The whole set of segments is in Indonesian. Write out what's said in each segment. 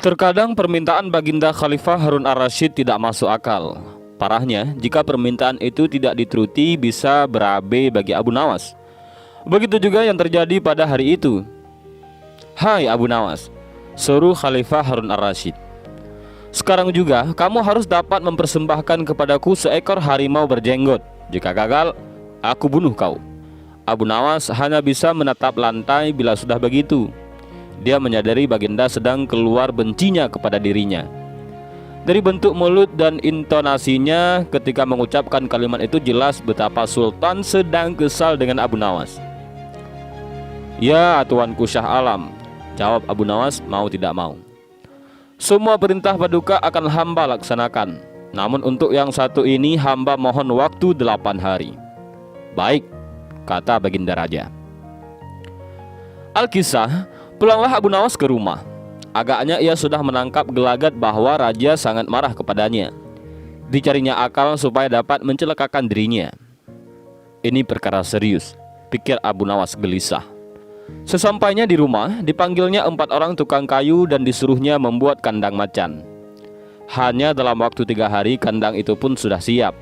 Terkadang permintaan Baginda Khalifah Harun ar-Rasyid tidak masuk akal. Parahnya, jika permintaan itu tidak dituruti bisa berabe bagi Abu Nawas. Begitu juga yang terjadi pada hari itu. "Hai Abu Nawas," seru Khalifah Harun ar-Rasyid, "sekarang juga kamu harus dapat mempersembahkan kepadaku seekor harimau berjenggot. Jika gagal, aku bunuh kau." Abu Nawas hanya bisa menatap lantai bila sudah begitu. Dia menyadari Baginda sedang keluar bencinya kepada dirinya. Dari bentuk mulut dan intonasinya ketika mengucapkan kalimat itu jelas betapa Sultan sedang kesal dengan Abu Nawas. "Ya Tuanku Syah Alam," jawab Abu Nawas mau tidak mau, "semua perintah Paduka akan hamba laksanakan. Namun untuk yang satu ini hamba mohon waktu 8 hari. "Baik," kata Baginda Raja. Alkisah, pulanglah Abu Nawas ke rumah. Agaknya ia sudah menangkap gelagat bahwa raja sangat marah kepadanya. Dicarinya akal supaya dapat mencelakakan dirinya. Ini perkara serius, pikir Abu Nawas gelisah. Sesampainya di rumah, dipanggilnya 4 orang tukang kayu dan disuruhnya membuat kandang macan. Hanya dalam waktu 3 hari kandang itu pun sudah siap.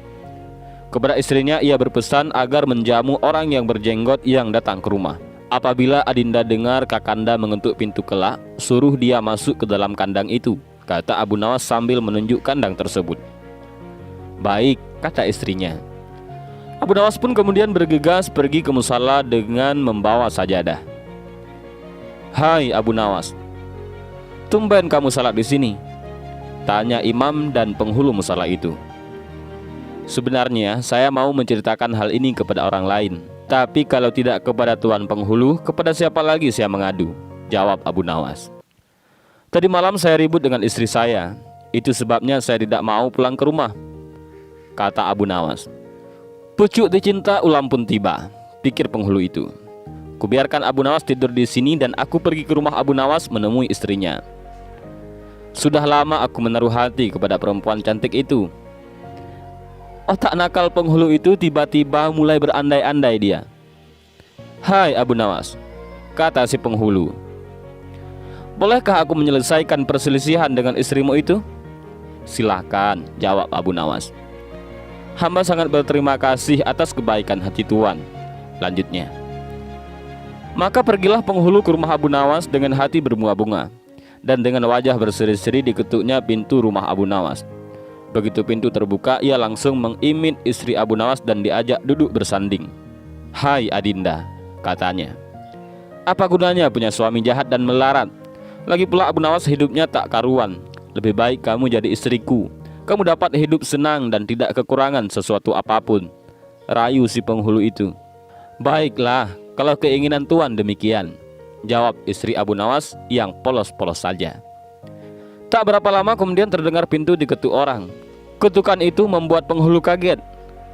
Kepada istrinya ia berpesan agar menjamu orang yang berjenggot yang datang ke rumah. "Apabila Adinda dengar Kakanda mengetuk pintu kelak, suruh dia masuk ke dalam kandang itu," kata Abu Nawas sambil menunjuk kandang tersebut. "Baik," kata istrinya. Abu Nawas pun kemudian bergegas pergi ke musala dengan membawa sajadah. "Hai Abu Nawas, tumben kamu salat di sini?" tanya imam dan penghulu musala itu. "Sebenarnya saya mau menceritakan hal ini kepada orang lain, tapi kalau tidak kepada tuan penghulu, kepada siapa lagi saya mengadu?" jawab Abu Nawas. "Tadi malam saya ribut dengan istri saya. Itu sebabnya saya tidak mau pulang ke rumah," kata Abu Nawas. "Pucuk dicinta ulam pun tiba," pikir penghulu itu. "Kubiarkan Abu Nawas tidur di sini dan aku pergi ke rumah Abu Nawas menemui istrinya. Sudah lama aku menaruh hati kepada perempuan cantik itu." Otak nakal penghulu itu tiba-tiba mulai berandai-andai dia. "Hai Abu Nawas," kata si penghulu, "bolehkah aku menyelesaikan perselisihan dengan istrimu itu?" "Silahkan," jawab Abu Nawas. "Hamba sangat berterima kasih atas kebaikan hati tuan," lanjutnya. Maka pergilah penghulu ke rumah Abu Nawas dengan hati berbunga-bunga, dan dengan wajah berseri-seri diketuknya pintu rumah Abu Nawas. Begitu pintu terbuka, ia langsung mengimit istri Abu Nawas dan diajak duduk bersanding. "Hai Adinda," katanya, "apa gunanya punya suami jahat dan melarat? Lagi pula Abu Nawas hidupnya tak karuan. Lebih baik kamu jadi istriku. Kamu dapat hidup senang dan tidak kekurangan sesuatu apapun," rayu si penghulu itu. "Baiklah, kalau keinginan tuan demikian," jawab istri Abu Nawas yang polos-polos saja. Tak berapa lama kemudian terdengar pintu diketuk orang. Ketukan itu membuat penghulu kaget.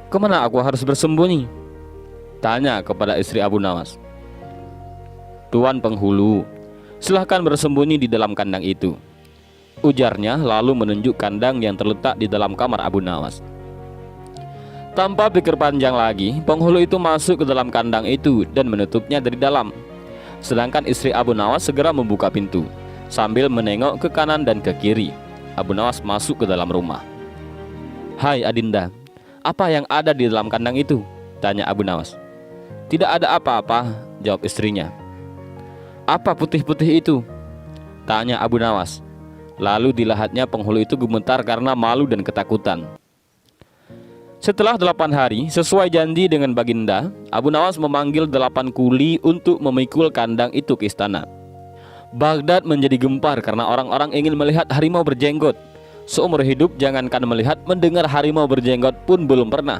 "Kemana aku harus bersembunyi?" tanya kepada istri Abu Nawas. "Tuan penghulu, silahkan bersembunyi di dalam kandang itu," ujarnya lalu menunjuk kandang yang terletak di dalam kamar Abu Nawas. Tanpa pikir panjang lagi, penghulu itu masuk ke dalam kandang itu dan menutupnya dari dalam. Sedangkan istri Abu Nawas segera membuka pintu sambil menengok ke kanan dan ke kiri. Abu Nawas masuk ke dalam rumah. "Hai Adinda, apa yang ada di dalam kandang itu?" tanya Abu Nawas. "Tidak ada apa-apa," jawab istrinya. "Apa putih-putih itu?" tanya Abu Nawas. Lalu dilihatnya penghulu itu gemetar karena malu dan ketakutan. Setelah 8 hari, sesuai janji dengan Baginda, Abu Nawas memanggil 8 kuli untuk memikul kandang itu ke istana. Baghdad menjadi gempar karena orang-orang ingin melihat harimau berjenggot. Seumur hidup jangankan melihat, mendengar harimau berjenggot pun belum pernah.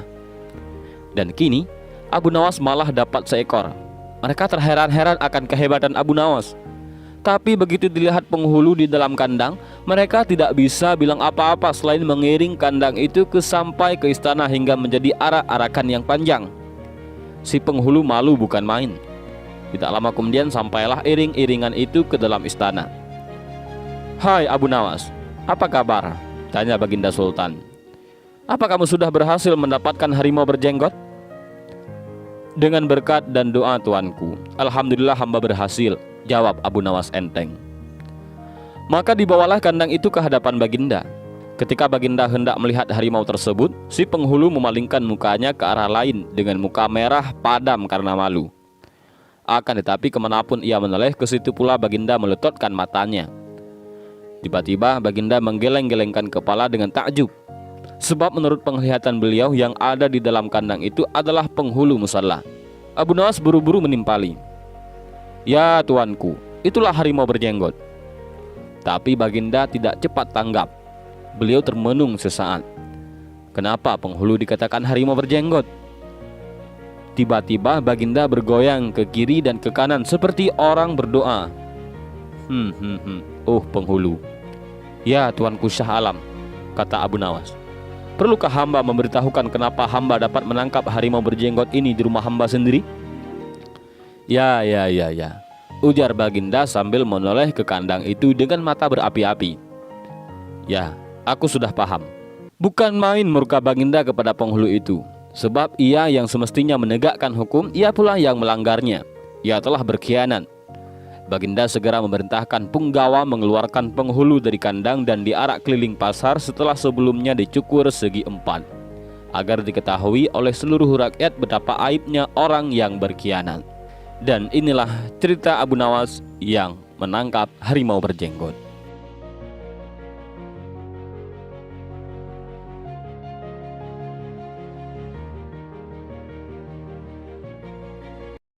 Dan kini Abu Nawas malah dapat seekor. Mereka terheran-heran akan kehebatan Abu Nawas. Tapi begitu dilihat penghulu di dalam kandang, mereka tidak bisa bilang apa-apa selain mengiring kandang itu sampai ke istana hingga menjadi arak-arakan yang panjang. Si penghulu malu bukan main. Tidak lama kemudian sampailah iring-iringan itu ke dalam istana. "Hai Abu Nawas, apa kabar?" tanya Baginda Sultan. "Apa kamu sudah berhasil mendapatkan harimau berjenggot?" "Dengan berkat dan doa tuanku, alhamdulillah hamba berhasil," jawab Abu Nawas enteng. Maka dibawalah kandang itu ke hadapan Baginda. Ketika Baginda hendak melihat harimau tersebut, si penghulu memalingkan mukanya ke arah lain dengan muka merah padam karena malu. Akan tetapi kemanapun ia menoleh, ke situ pula Baginda meletotkan matanya. Tiba-tiba Baginda menggeleng-gelengkan kepala dengan takjub, sebab menurut penglihatan beliau yang ada di dalam kandang itu adalah penghulu musala. Abu Nawas buru-buru menimpali. "Ya tuanku, itulah harimau berjenggot." Tapi Baginda tidak cepat tanggap. Beliau termenung sesaat. Kenapa penghulu dikatakan harimau berjenggot? Tiba-tiba Baginda bergoyang ke kiri dan ke kanan seperti orang berdoa. Oh penghulu. "Ya tuanku Shah Alam," kata Abu Nawas. "Perlukah hamba memberitahukan kenapa hamba dapat menangkap harimau berjenggot ini di rumah hamba sendiri?" Ya, ujar Baginda sambil menoleh ke kandang itu dengan mata berapi-api. "Ya, aku sudah paham." Bukan main murka Baginda kepada penghulu itu, sebab ia yang semestinya menegakkan hukum, ia pula yang melanggarnya. Ia telah berkhianat. Baginda segera memerintahkan punggawa mengeluarkan penghulu dari kandang dan diarak keliling pasar setelah sebelumnya dicukur segi 4, agar diketahui oleh seluruh rakyat betapa aibnya orang yang berkhianat. Dan inilah cerita Abu Nawas yang menangkap harimau berjenggot.